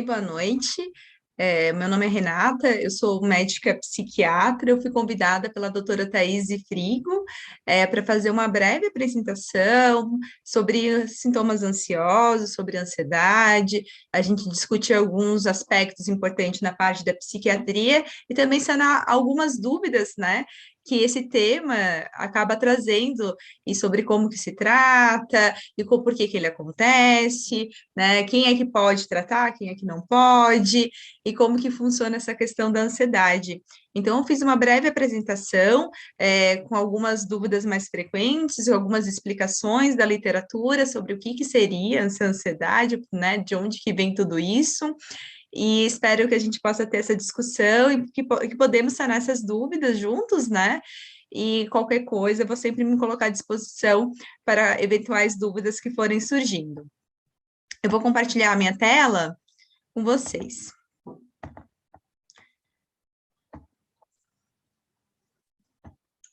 boa noite. Meu nome é Renata, eu sou médica psiquiatra. Eu fui convidada pela doutora Thaís Frigo para fazer uma breve apresentação sobre sintomas ansiosos, sobre ansiedade. A gente discute alguns aspectos importantes na parte da psiquiatria e também sanar algumas dúvidas, né, que esse tema acaba trazendo, e sobre como que se trata, e por que que ele acontece, né? Quem é que pode tratar, quem é que não pode, e como que funciona essa questão da ansiedade. Então, eu fiz uma breve apresentação com algumas dúvidas mais frequentes e algumas explicações da literatura sobre o que seria essa ansiedade, né? De onde que vem tudo isso. E espero que a gente possa ter essa discussão e que podemos sanar essas dúvidas juntos, né? E qualquer coisa, eu vou sempre me colocar à disposição para eventuais dúvidas que forem surgindo. Eu vou compartilhar a minha tela com vocês.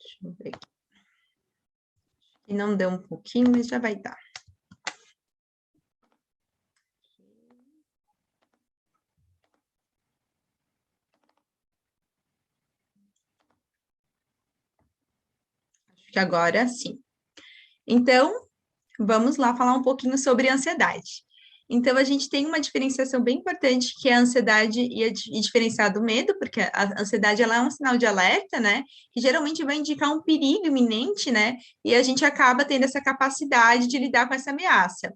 Deixa eu ver aqui. E não deu um pouquinho, mas já vai dar. Acho que agora sim. Então, vamos lá falar um pouquinho sobre ansiedade. Então, a gente tem uma diferenciação bem importante, que é a ansiedade e diferenciar do medo, porque a ansiedade ela é um sinal de alerta, né? Que geralmente vai indicar um perigo iminente, né? E a gente acaba tendo essa capacidade de lidar com essa ameaça.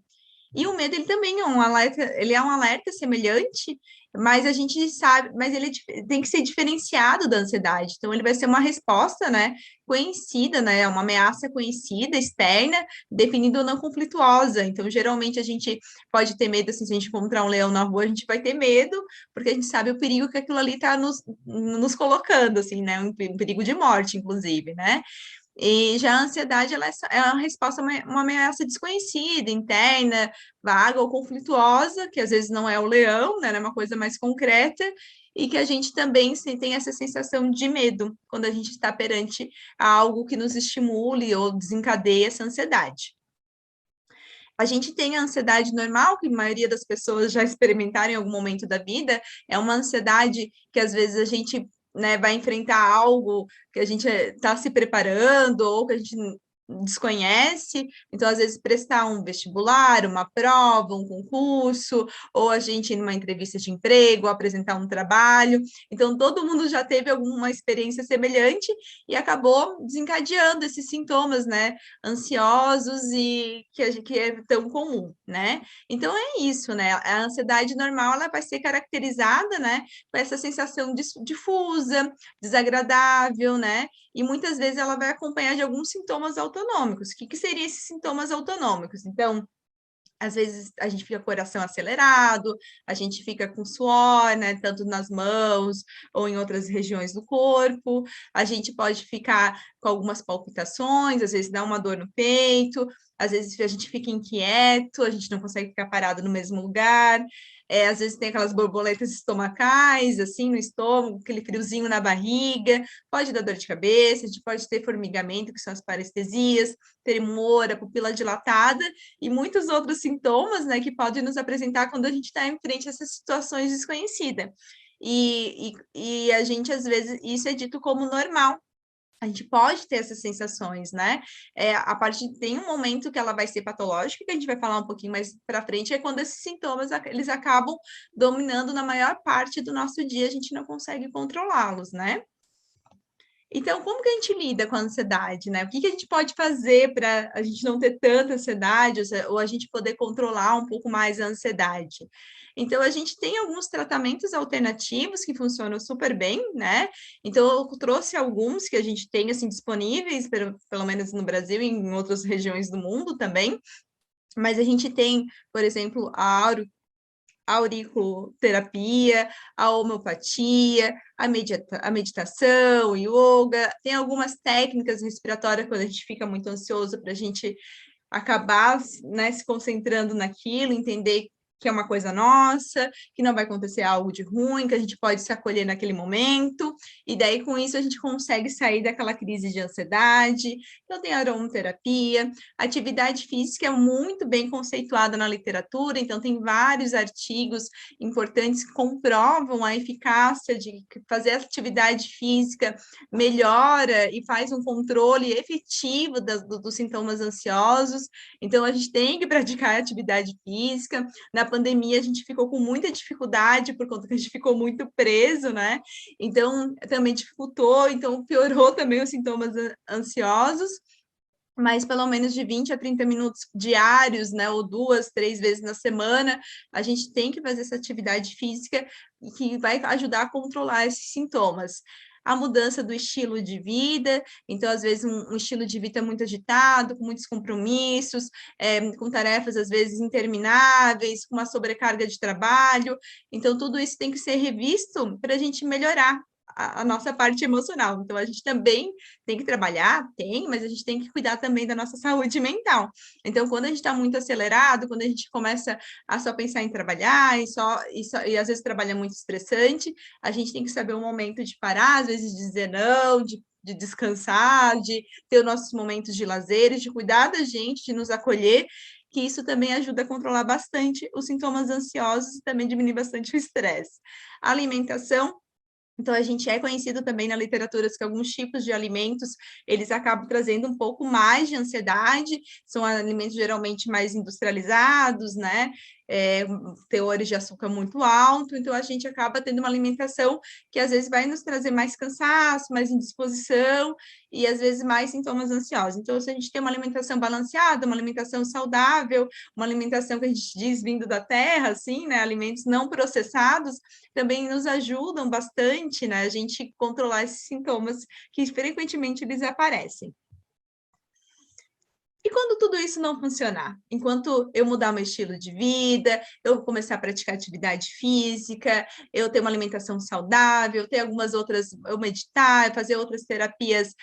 E o medo, ele também é um alerta, ele é um alerta semelhante, mas a gente sabe, mas ele tem que ser diferenciado da ansiedade. Então, ele vai ser uma resposta, né, conhecida, né, uma ameaça conhecida, externa, definida ou não conflituosa. Então, geralmente, a gente pode ter medo, assim, se a gente encontrar um leão na rua, a gente vai ter medo, porque a gente sabe o perigo que aquilo ali está nos colocando, assim, né, um perigo de morte, inclusive, né? E já a ansiedade, ela é uma resposta a uma ameaça desconhecida, interna, vaga ou conflituosa, que às vezes não é o leão, né, é uma coisa mais concreta, e que a gente também tem essa sensação de medo quando a gente está perante algo que nos estimule ou desencadeia essa ansiedade. A gente tem a ansiedade normal, que a maioria das pessoas já experimentaram em algum momento da vida, é uma ansiedade que às vezes a gente, né, vai enfrentar algo que a gente está se preparando ou que a gente desconhece, então às vezes prestar um vestibular, uma prova, um concurso, ou a gente ir numa entrevista de emprego, apresentar um trabalho. Então todo mundo já teve alguma experiência semelhante e acabou desencadeando esses sintomas, né, ansiosos e que é tão comum, né? Então é isso, né? A ansiedade normal ela vai ser caracterizada, né, com essa sensação difusa, desagradável, né? E muitas vezes ela vai acompanhar de alguns sintomas autonômicos. O que seriam esses sintomas autonômicos? Então, às vezes a gente fica com o coração acelerado, a gente fica com suor, né, tanto nas mãos ou em outras regiões do corpo, a gente pode ficar com algumas palpitações, às vezes dá uma dor no peito, às vezes a gente fica inquieto, a gente não consegue ficar parado no mesmo lugar, às vezes tem aquelas borboletas estomacais, assim, no estômago, aquele friozinho na barriga, pode dar dor de cabeça, a gente pode ter formigamento, que são as parestesias, tremor, a pupila dilatada, e muitos outros sintomas, né, que podem nos apresentar quando a gente está em frente a essas situações desconhecidas. E a gente, às vezes, isso é dito como normal. A gente pode ter essas sensações, né? A parte tem um momento que ela vai ser patológica, que a gente vai falar um pouquinho mais para frente, é quando esses sintomas eles acabam dominando na maior parte do nosso dia, a gente não consegue controlá-los, né? Então, como que a gente lida com a ansiedade, né? O que a gente pode fazer para a gente não ter tanta ansiedade, ou a gente poder controlar um pouco mais a ansiedade? Então, a gente tem alguns tratamentos alternativos que funcionam super bem, né? Então, eu trouxe alguns que a gente tem, assim, disponíveis, pelo menos no Brasil e em outras regiões do mundo também. Mas a gente tem, por exemplo, a auriculoterapia, a homeopatia, a meditação, o yoga, tem algumas técnicas respiratórias quando a gente fica muito ansioso para a gente acabar, né, se concentrando naquilo, entender que é uma coisa nossa, que não vai acontecer algo de ruim, que a gente pode se acolher naquele momento, e daí com isso a gente consegue sair daquela crise de ansiedade. Então tem aromaterapia, atividade física é muito bem conceituada na literatura, então tem vários artigos importantes que comprovam a eficácia de fazer atividade física, melhora e faz um controle efetivo dos sintomas ansiosos. Então a gente tem que praticar atividade física. Na pandemia a gente ficou com muita dificuldade por conta que a gente ficou muito preso, né? Então também dificultou, então piorou também os sintomas ansiosos, mas pelo menos de 20 a 30 minutos diários, né, ou 2, 3 vezes na semana, a gente tem que fazer essa atividade física que vai ajudar a controlar esses sintomas. A mudança do estilo de vida, então, às vezes, um estilo de vida muito agitado, com muitos compromissos, com tarefas, às vezes, intermináveis, com uma sobrecarga de trabalho. Então, tudo isso tem que ser revisto para a gente melhorar a nossa parte emocional. Então, a gente também tem que trabalhar, mas a gente tem que cuidar também da nossa saúde mental. Então, quando a gente está muito acelerado, quando a gente começa a só pensar em trabalhar e às vezes trabalha muito estressante, a gente tem que saber o momento de parar, às vezes dizer não, de descansar, de ter os nossos momentos de lazer, de cuidar da gente, de nos acolher, que isso também ajuda a controlar bastante os sintomas ansiosos e também diminuir bastante o estresse. A alimentação, então, a gente é conhecido também na literatura que alguns tipos de alimentos, eles acabam trazendo um pouco mais de ansiedade, são alimentos geralmente mais industrializados, né? Teores de açúcar muito alto, então a gente acaba tendo uma alimentação que às vezes vai nos trazer mais cansaço, mais indisposição e às vezes mais sintomas ansiosos. Então, se a gente tem uma alimentação balanceada, uma alimentação saudável, uma alimentação que a gente diz vindo da terra, assim, né? Alimentos não processados, também nos ajudam bastante, né, a gente controlar esses sintomas que frequentemente eles aparecem. E quando tudo isso não funcionar? Enquanto eu mudar meu estilo de vida, eu começar a praticar atividade física, eu ter uma alimentação saudável, ter algumas outras, eu meditar, fazer outras terapias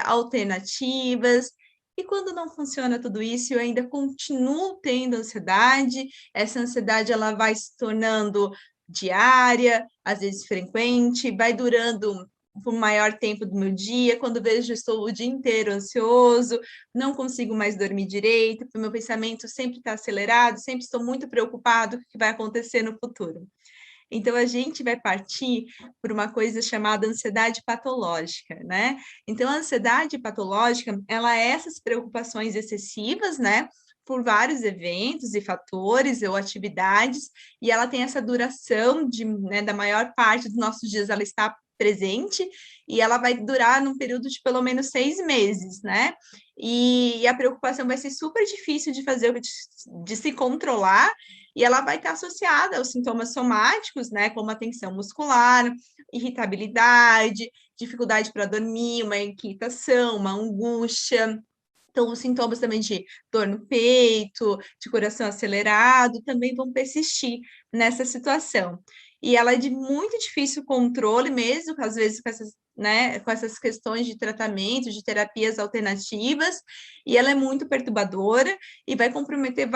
alternativas. E quando não funciona tudo isso, eu ainda continuo tendo ansiedade, essa ansiedade ela vai se tornando diária, às vezes frequente, vai durando por maior tempo do meu dia, quando vejo estou o dia inteiro ansioso, não consigo mais dormir direito, porque o meu pensamento sempre está acelerado, sempre estou muito preocupado com o que vai acontecer no futuro. Então, a gente vai partir por uma coisa chamada ansiedade patológica, né? Então, a ansiedade patológica, ela é essas preocupações excessivas, né? Por vários eventos e fatores ou atividades, e ela tem essa duração da maior parte dos nossos dias, ela está presente, e ela vai durar num período de pelo menos 6 meses, né? E a preocupação vai ser super difícil de fazer, de se controlar, e ela vai estar associada aos sintomas somáticos, né, como a tensão muscular, irritabilidade, dificuldade para dormir, uma inquietação, uma angústia. Então, os sintomas também de dor no peito, de coração acelerado, também vão persistir nessa situação. E ela é de muito difícil controle mesmo, às vezes com essas questões de tratamento, de terapias alternativas, e ela é muito perturbadora e vai comprometer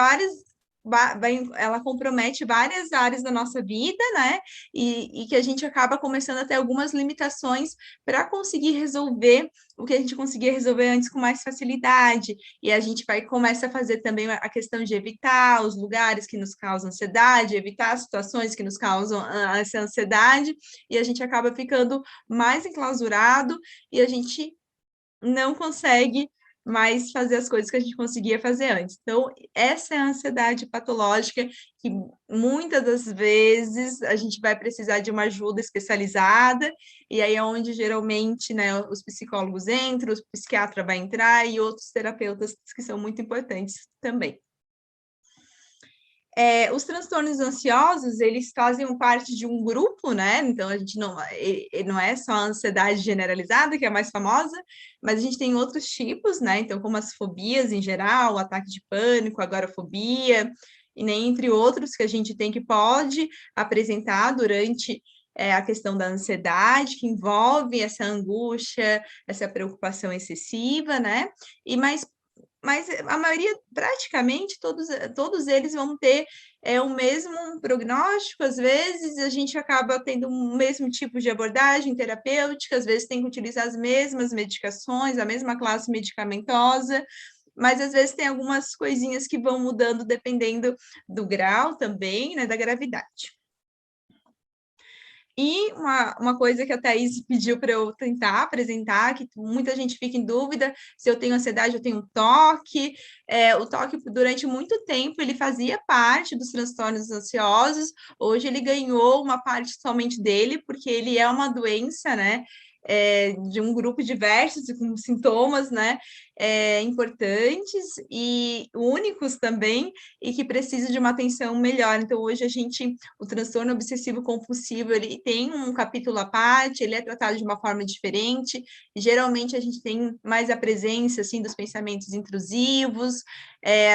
ela compromete várias áreas da nossa vida, né? E que a gente acaba começando a ter algumas limitações para conseguir resolver o que a gente conseguia resolver antes com mais facilidade. E a gente começa a fazer também a questão de evitar os lugares que nos causam ansiedade, evitar as situações que nos causam essa ansiedade, e a gente acaba ficando mais enclausurado e a gente não consegue mais fazer as coisas que a gente conseguia fazer antes. Então, essa é a ansiedade patológica que muitas das vezes a gente vai precisar de uma ajuda especializada, e aí é onde geralmente, né, os psicólogos entram, o psiquiatra vai entrar e outros terapeutas que são muito importantes também. Os transtornos ansiosos, eles fazem parte de um grupo, né? Então, a gente não é só a ansiedade generalizada, que é a mais famosa, mas a gente tem outros tipos, né? Então, como as fobias em geral, o ataque de pânico, a agorafobia, e nem entre outros que a gente tem que pode apresentar durante a questão da ansiedade, que envolve essa angústia, essa preocupação excessiva, né? E mais mas a maioria, praticamente, todos eles vão ter o mesmo prognóstico, às vezes a gente acaba tendo o mesmo tipo de abordagem terapêutica, às vezes tem que utilizar as mesmas medicações, a mesma classe medicamentosa, mas às vezes tem algumas coisinhas que vão mudando dependendo do grau também, né, da gravidade. E uma coisa que a Thaís pediu para eu tentar apresentar, que muita gente fica em dúvida, se eu tenho ansiedade, eu tenho toque. O toque, durante muito tempo, ele fazia parte dos transtornos ansiosos, hoje ele ganhou uma parte somente dele, porque ele é uma doença, né? De um grupo diverso, com sintomas, né, importantes e únicos também, e que precisam de uma atenção melhor. Então, hoje o transtorno obsessivo compulsivo, ele tem um capítulo à parte, ele é tratado de uma forma diferente, geralmente a gente tem mais a presença, assim, dos pensamentos intrusivos,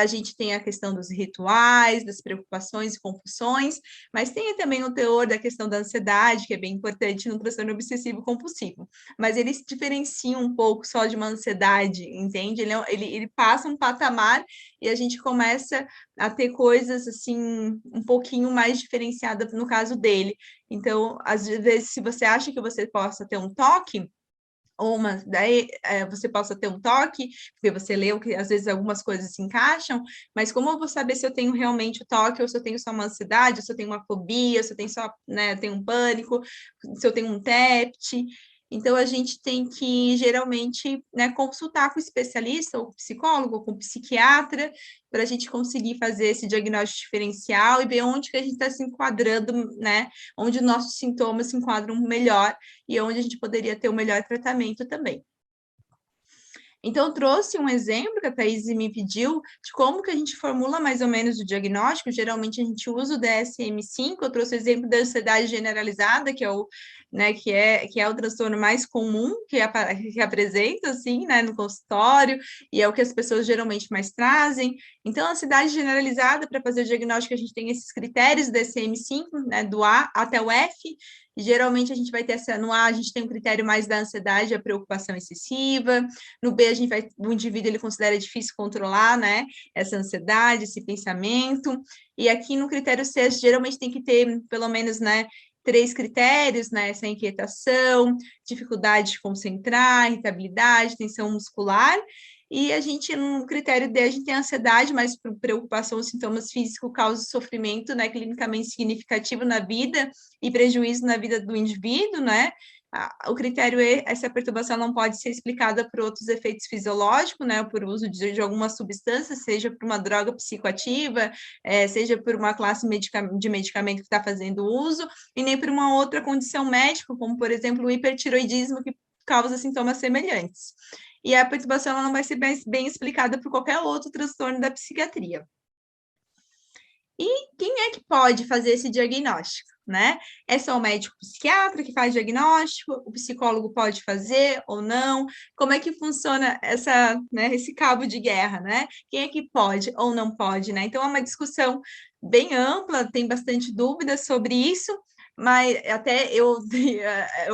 a gente tem a questão dos rituais, das preocupações e compulsões, mas tem também o teor da questão da ansiedade, que é bem importante no transtorno obsessivo compulsivo, mas ele se diferencia um pouco só de uma ansiedade, entende? Ele passa um patamar e a gente começa a ter coisas, assim, um pouquinho mais diferenciadas no caso dele. Então, às vezes, se você acha que você possa ter um toque, daí você possa ter um toque, porque você leu que às vezes algumas coisas se encaixam, mas como eu vou saber se eu tenho realmente o toque, ou se eu tenho só uma ansiedade, ou se eu tenho uma fobia, se eu tenho só, né, tenho um pânico, se eu tenho um TEPT? Então, a gente tem que, geralmente, né, consultar com o especialista, ou psicólogo, ou com o psiquiatra, para a gente conseguir fazer esse diagnóstico diferencial e ver onde que a gente está se enquadrando, né, onde nossos sintomas se enquadram melhor e onde a gente poderia ter o melhor tratamento também. Então, eu trouxe um exemplo que a Thaís me pediu de como que a gente formula mais ou menos o diagnóstico. Geralmente, a gente usa o DSM-5. Eu trouxe o exemplo da ansiedade generalizada, que é o, né, que é o transtorno mais comum que apresenta, assim, né, no consultório, e é o que as pessoas geralmente mais trazem. Então, a ansiedade generalizada, para fazer o diagnóstico, a gente tem esses critérios do DSM-5, né, do A até o F. E, geralmente, a gente vai ter no A, a gente tem um critério mais da ansiedade, a preocupação excessiva. No B, o indivíduo ele considera difícil controlar, né, essa ansiedade, esse pensamento. E aqui no critério C, geralmente tem que ter pelo menos, né, 3 critérios, né, essa inquietação, dificuldade de concentrar, irritabilidade, tensão muscular. E a gente, no critério D, a gente tem ansiedade, mas preocupação, sintomas físicos causam sofrimento, né, clinicamente significativo na vida e prejuízo na vida do indivíduo, né? O critério E, essa perturbação não pode ser explicada por outros efeitos fisiológicos, né, por uso de alguma substância, seja por uma droga psicoativa, seja por uma classe de medicamento que está fazendo uso, e nem por uma outra condição médica, como, por exemplo, o hipertiroidismo, que causa sintomas semelhantes. E a perturbação ela não vai ser bem explicada por qualquer outro transtorno da psiquiatria. E quem é que pode fazer esse diagnóstico, né? É só o médico psiquiatra que faz diagnóstico? O psicólogo pode fazer ou não? Como é que funciona né, esse cabo de guerra, né? Quem é que pode ou não pode, né? Então, é uma discussão bem ampla, tem bastante dúvidas sobre isso, mas até eu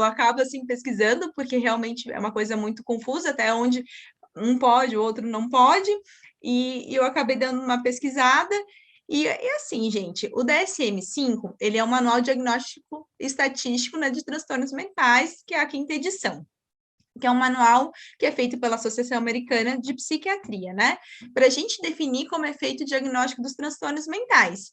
acabo, assim, pesquisando, porque realmente é uma coisa muito confusa, até onde um pode, o outro não pode, e eu acabei dando uma pesquisada, e assim, gente, o DSM-5, ele é um manual diagnóstico estatístico, né, de transtornos mentais, que é a 5ª edição, que é um manual que é feito pela Associação Americana de Psiquiatria, né, para a gente definir como é feito o diagnóstico dos transtornos mentais.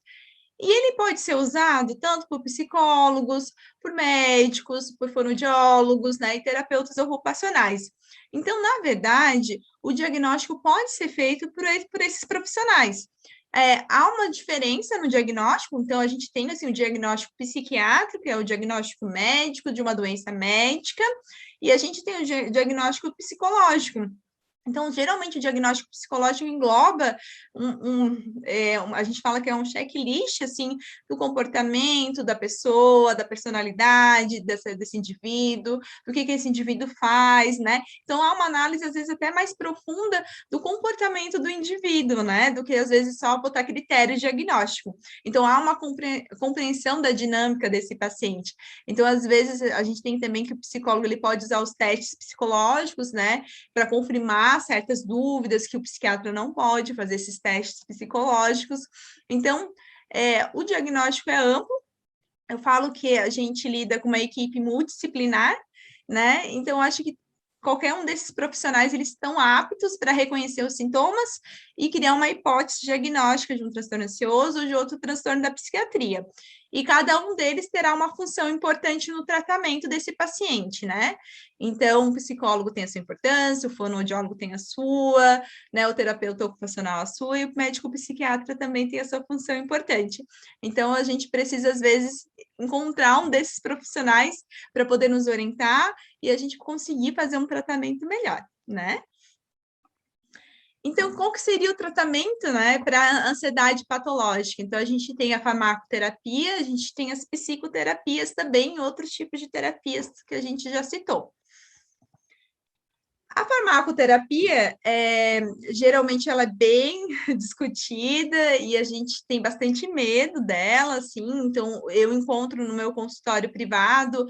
E ele pode ser usado tanto por psicólogos, por médicos, por fonoaudiólogos, né, e terapeutas ocupacionais. Então, na verdade, o diagnóstico pode ser feito por esses profissionais. Há uma diferença no diagnóstico, então a gente tem assim, o diagnóstico psiquiátrico, que é o diagnóstico médico de uma doença médica, e a gente tem o diagnóstico psicológico. Então, geralmente, o diagnóstico psicológico engloba a gente fala que é um checklist, assim, do comportamento da pessoa, da personalidade desse indivíduo, do que esse indivíduo faz, né? Então, há uma análise, às vezes, até mais profunda do comportamento do indivíduo, né? Do que, às vezes, só botar critério diagnóstico. Então, há uma compreensão da dinâmica desse paciente. Então, às vezes, a gente tem também que o psicólogo ele pode usar os testes psicológicos, né? Para confirmar tirar certas dúvidas que o psiquiatra não pode fazer esses testes psicológicos. Então, o diagnóstico é amplo. Eu falo que a gente lida com uma equipe multidisciplinar, né? Então, acho que qualquer um desses profissionais, eles estão aptos para reconhecer os sintomas e criar uma hipótese diagnóstica de um transtorno ansioso ou de outro transtorno da psiquiatria. E cada um deles terá uma função importante no tratamento desse paciente, né? Então, o psicólogo tem a sua importância, o fonoaudiólogo tem a sua, né? O terapeuta ocupacional a sua, e o médico psiquiatra também tem a sua função importante. Então, a gente precisa, às vezes, encontrar um desses profissionais para poder nos orientar e a gente conseguir fazer um tratamento melhor, né? Então, qual que seria o tratamento, né, para ansiedade patológica? Então, a gente tem a farmacoterapia, a gente tem as psicoterapias também, outros tipos de terapias que a gente já citou. A farmacoterapia, geralmente, ela é bem discutida e a gente tem bastante medo dela, assim, então eu encontro no meu consultório privado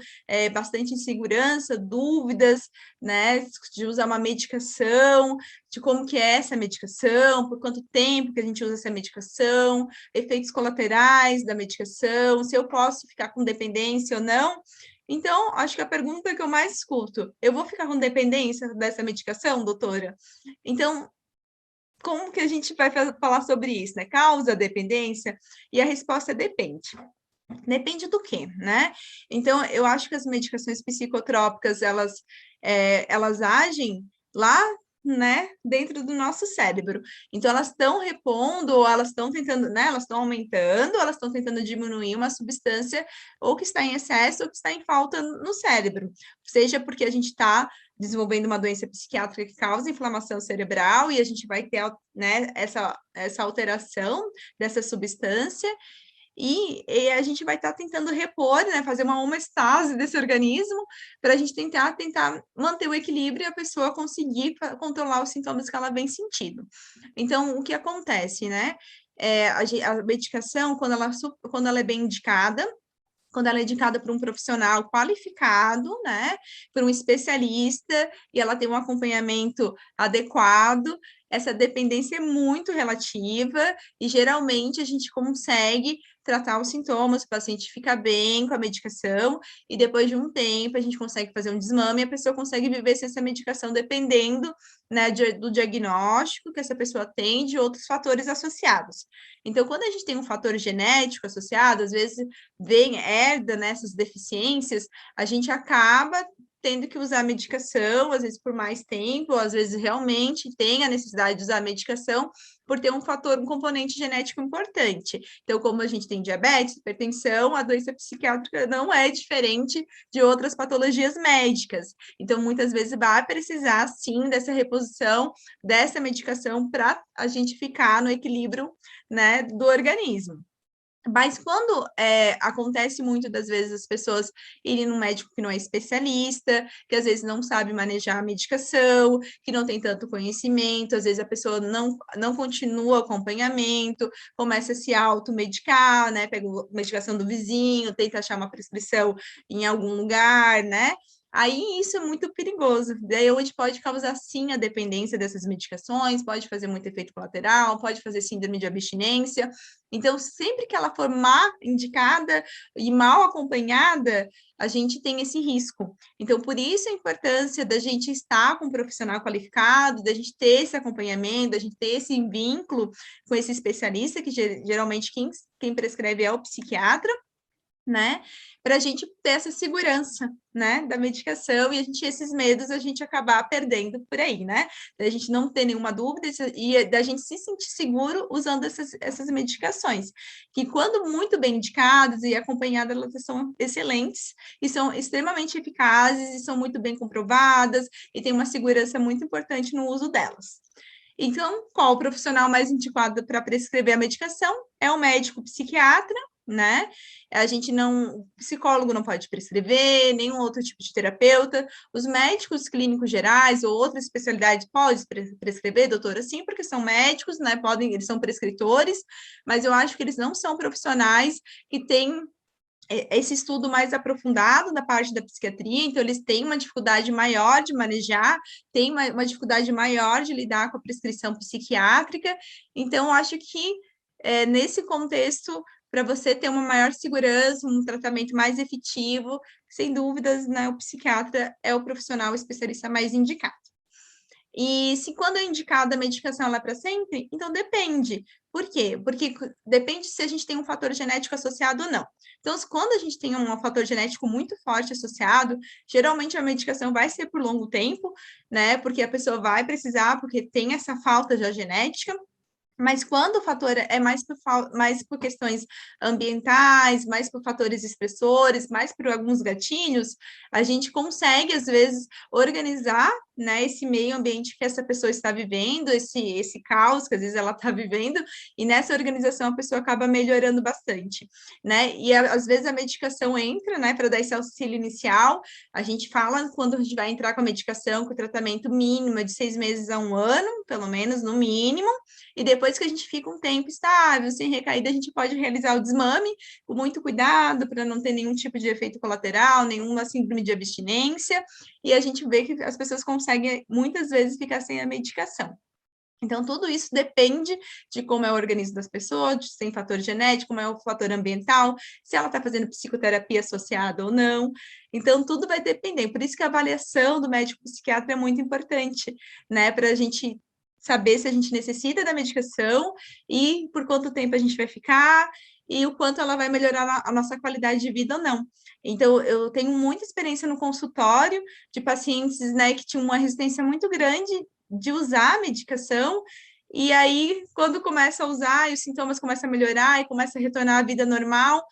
bastante insegurança, dúvidas, né, de usar uma medicação, de como que é essa medicação, por quanto tempo que a gente usa essa medicação, efeitos colaterais da medicação, se eu posso ficar com dependência ou não. Então, acho que a pergunta que eu mais escuto, eu vou ficar com dependência dessa medicação, doutora? Então, como que a gente vai falar sobre isso, né? Causa dependência? E a resposta é depende. Depende do quê, né? Então, eu acho que as medicações psicotrópicas, elas agem lá, né, dentro do nosso cérebro. Então, elas estão repondo, ou elas estão tentando, né, elas estão aumentando, ou elas estão tentando diminuir uma substância ou que está em excesso ou que está em falta no cérebro. Seja porque a gente está desenvolvendo uma doença psiquiátrica que causa inflamação cerebral e a gente vai ter, né, essa alteração dessa substância, e a gente vai estar tentando repor, né, fazer uma homeostase desse organismo para a gente tentar manter o equilíbrio e a pessoa conseguir controlar os sintomas que ela vem sentindo. Então, o que acontece, né? A medicação, quando ela é bem indicada, quando ela é indicada por um profissional qualificado, né, por um especialista, e ela tem um acompanhamento adequado, essa dependência é muito relativa, e geralmente a gente consegue tratar os sintomas, o paciente fica bem com a medicação, e depois de um tempo a gente consegue fazer um desmame e a pessoa consegue viver sem essa medicação, dependendo, né, do diagnóstico que essa pessoa tem, de outros fatores associados. Então, quando a gente tem um fator genético associado, às vezes herda nessas deficiências, a gente acaba tendo que usar a medicação, às vezes por mais tempo, às vezes realmente tem a necessidade de usar a medicação por ter um componente genético importante. Então, como a gente tem diabetes, hipertensão, a doença psiquiátrica não é diferente de outras patologias médicas. Então, muitas vezes vai precisar, sim, dessa reposição, dessa medicação para a gente ficar no equilíbrio, né, do organismo. Mas quando acontece muito das vezes as pessoas irem num médico que não é especialista, que às vezes não sabe manejar a medicação, que não tem tanto conhecimento, às vezes a pessoa não continua o acompanhamento, começa a se automedicar, né? Pega a medicação do vizinho, tenta achar uma prescrição em algum lugar, né? Aí isso é muito perigoso. Daí onde pode causar sim a dependência dessas medicações, pode fazer muito efeito colateral, pode fazer síndrome de abstinência. Então, sempre que ela for mal indicada e mal acompanhada, a gente tem esse risco. Então, por isso a importância da gente estar com um profissional qualificado, da gente ter esse acompanhamento, da gente ter esse vínculo com esse especialista, que geralmente quem prescreve é o psiquiatra, né? Para a gente ter essa segurança, né, da medicação e esses medos a gente acabar perdendo por aí, né? Da gente não ter nenhuma dúvida e da gente se sentir seguro usando essas medicações, que quando muito bem indicadas e acompanhadas, elas são excelentes e são extremamente eficazes e são muito bem comprovadas e tem uma segurança muito importante no uso delas. Então, qual o profissional mais indicado para prescrever a medicação? É o médico psiquiatra, né? A gente não, psicólogo não pode prescrever, nenhum outro tipo de terapeuta. Os médicos clínicos gerais ou outras especialidades podem prescrever, doutora, sim, porque são médicos, né? Eles são prescritores, mas eu acho que eles não são profissionais que têm esse estudo mais aprofundado da parte da psiquiatria, então eles têm uma dificuldade maior de manejar, têm uma dificuldade maior de lidar com a prescrição psiquiátrica, então acho que nesse contexto, para você ter uma maior segurança, um tratamento mais efetivo, sem dúvidas, né, o psiquiatra é o profissional especialista mais indicado. E se quando é indicada a medicação ela é para sempre, então depende. Por quê? Porque depende se a gente tem um fator genético associado ou não. Então, quando a gente tem um fator genético muito forte associado, geralmente a medicação vai ser por longo tempo, né? Porque a pessoa vai precisar, porque tem essa falta já genética. Mas quando o fator é mais por questões ambientais, mais por fatores expressores, mais por alguns gatilhos, a gente consegue, às vezes, organizar, né, esse meio ambiente que essa pessoa está vivendo, esse caos que às vezes ela está vivendo, e nessa organização a pessoa acaba melhorando bastante, né? E às vezes a medicação entra, né, para dar esse auxílio inicial. A gente fala quando a gente vai entrar com a medicação, com o tratamento mínimo de 6 meses a 1 ano, pelo menos, no mínimo. E depois que a gente fica um tempo estável, sem recaída, a gente pode realizar o desmame com muito cuidado, para não ter nenhum tipo de efeito colateral, nenhuma síndrome de abstinência, e a gente vê que as pessoas conseguem, muitas vezes, ficar sem a medicação. Então, tudo isso depende de como é o organismo das pessoas, se tem fator genético, como é o fator ambiental, se ela está fazendo psicoterapia associada ou não. Então, tudo vai depender. Por isso que a avaliação do médico psiquiatra é muito importante, né? Para a gente saber se a gente necessita da medicação e por quanto tempo a gente vai ficar e o quanto ela vai melhorar a nossa qualidade de vida ou não. Então, eu tenho muita experiência no consultório de pacientes, né, que tinham uma resistência muito grande de usar a medicação, e aí, quando começa a usar e os sintomas começam a melhorar e começa a retornar à vida normal,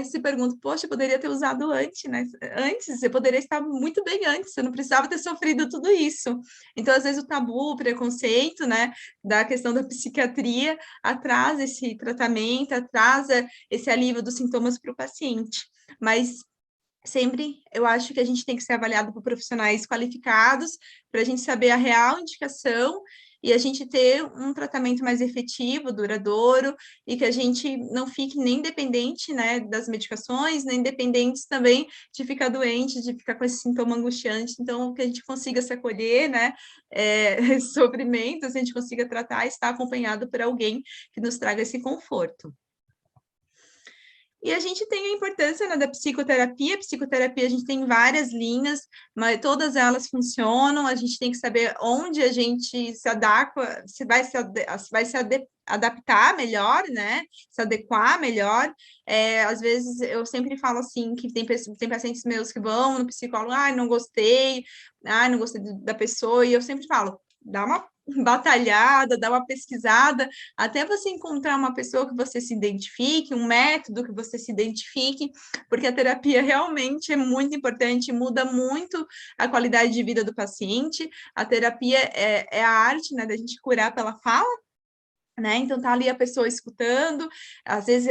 se pergunta, poxa, eu poderia ter usado antes, né? Antes, eu poderia estar muito bem antes, eu não precisava ter sofrido tudo isso. Então, às vezes, o tabu, o preconceito, né, da questão da psiquiatria atrasa esse tratamento, atrasa esse alívio dos sintomas para o paciente. Mas sempre eu acho que a gente tem que ser avaliado por profissionais qualificados para a gente saber a real indicação e a gente ter um tratamento mais efetivo, duradouro, e que a gente não fique nem dependente, né, das medicações, nem dependentes também de ficar doente, de ficar com esse sintoma angustiante. Então, que a gente consiga se acolher, né, sofrimentos, a gente consiga tratar e estar acompanhado por alguém que nos traga esse conforto. E a gente tem a importância, né, da psicoterapia. Psicoterapia, a gente tem várias linhas, mas todas elas funcionam. A gente tem que saber onde a gente se adequa, se vai se adaptar melhor, né? Se adequar melhor. Às vezes, eu sempre falo assim, que tem pacientes meus que vão no psicólogo, não gostei da pessoa, e eu sempre falo, dá uma batalhada, dar uma pesquisada, até você encontrar uma pessoa que você se identifique, um método que você se identifique, porque a terapia realmente é muito importante, muda muito a qualidade de vida do paciente. A terapia é a arte, né, da gente curar pela fala, né? Então tá ali a pessoa escutando, às vezes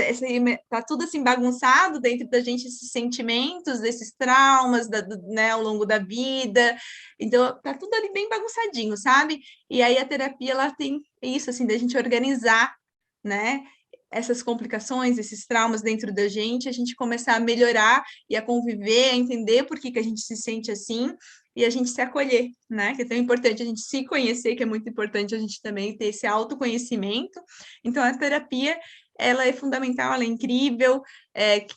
tá tudo assim bagunçado dentro da gente, esses sentimentos, esses traumas né, ao longo da vida, então tá tudo ali bem bagunçadinho, sabe? E aí a terapia ela tem isso assim da gente organizar, né? Essas complicações, esses traumas dentro da gente, a gente começar a melhorar e a conviver, a entender por que a gente se sente assim e a gente se acolher, né? Que é tão importante a gente se conhecer, que é muito importante a gente também ter esse autoconhecimento. Então, a terapia, ela é fundamental, ela é incrível.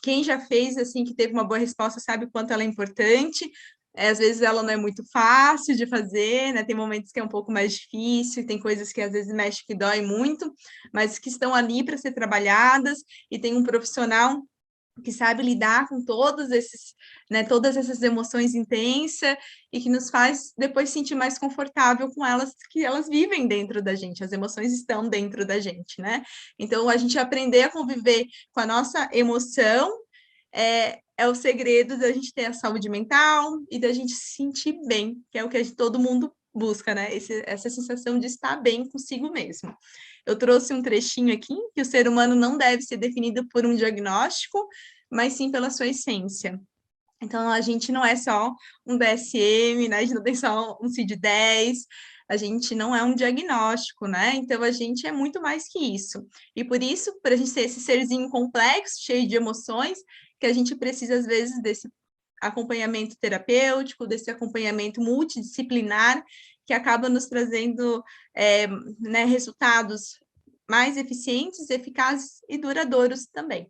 Quem já fez, assim, que teve uma boa resposta, sabe o quanto ela é importante. Às vezes ela não é muito fácil de fazer, né? Tem momentos que é um pouco mais difícil, tem coisas que às vezes mexe que dói muito, mas que estão ali para ser trabalhadas, e tem um profissional que sabe lidar com todas essas emoções intensas e que nos faz depois sentir mais confortável com elas, que elas vivem dentro da gente, as emoções estão dentro da gente, né? Então, a gente aprender a conviver com a nossa emoção é o segredo da gente ter a saúde mental e da gente se sentir bem, que é o que todo mundo busca, né? Essa sensação de estar bem consigo mesmo. Eu trouxe um trechinho aqui, que o ser humano não deve ser definido por um diagnóstico, mas sim pela sua essência. Então, a gente não é só um DSM, né? A gente não tem só um CID-10, a gente não é um diagnóstico, né? Então, a gente é muito mais que isso. E por isso, para a gente ser esse serzinho complexo, cheio de emoções, que a gente precisa, às vezes, desse acompanhamento terapêutico, desse acompanhamento multidisciplinar, que acaba nos trazendo né, resultados mais eficientes, eficazes e duradouros também.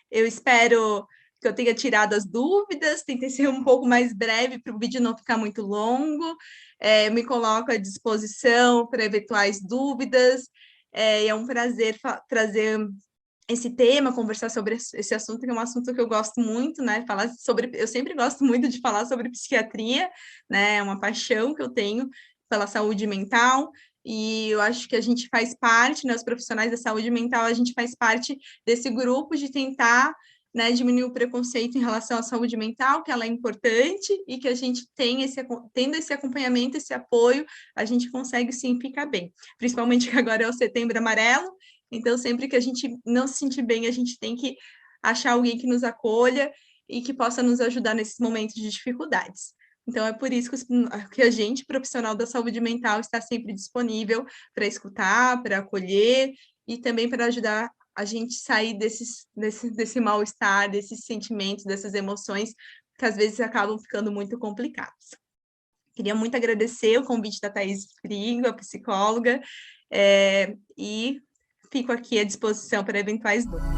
Eu espero que eu tenha tirado as dúvidas, tentei ser um pouco mais breve para o vídeo não ficar muito longo, me coloco à disposição para eventuais dúvidas, é um prazer trazer esse tema, conversar sobre esse assunto, que é um assunto que eu gosto muito, né? Eu sempre gosto muito de falar sobre psiquiatria, né? É uma paixão que eu tenho pela saúde mental, e eu acho que a gente faz parte, né? Os profissionais da saúde mental, a gente faz parte desse grupo de tentar, né, diminuir o preconceito em relação à saúde mental, que ela é importante, e que a gente tendo esse acompanhamento, esse apoio, a gente consegue sim ficar bem. Principalmente que agora é o Setembro Amarelo, então, sempre que a gente não se sentir bem, a gente tem que achar alguém que nos acolha e que possa nos ajudar nesses momentos de dificuldades. Então, é por isso que a gente, profissional da saúde mental, está sempre disponível para escutar, para acolher e também para ajudar a gente sair desse mal-estar, desses sentimentos, dessas emoções que às vezes acabam ficando muito complicados. Queria muito agradecer o convite da Thaís Frigo, a psicóloga, e fico aqui à disposição para eventuais dúvidas.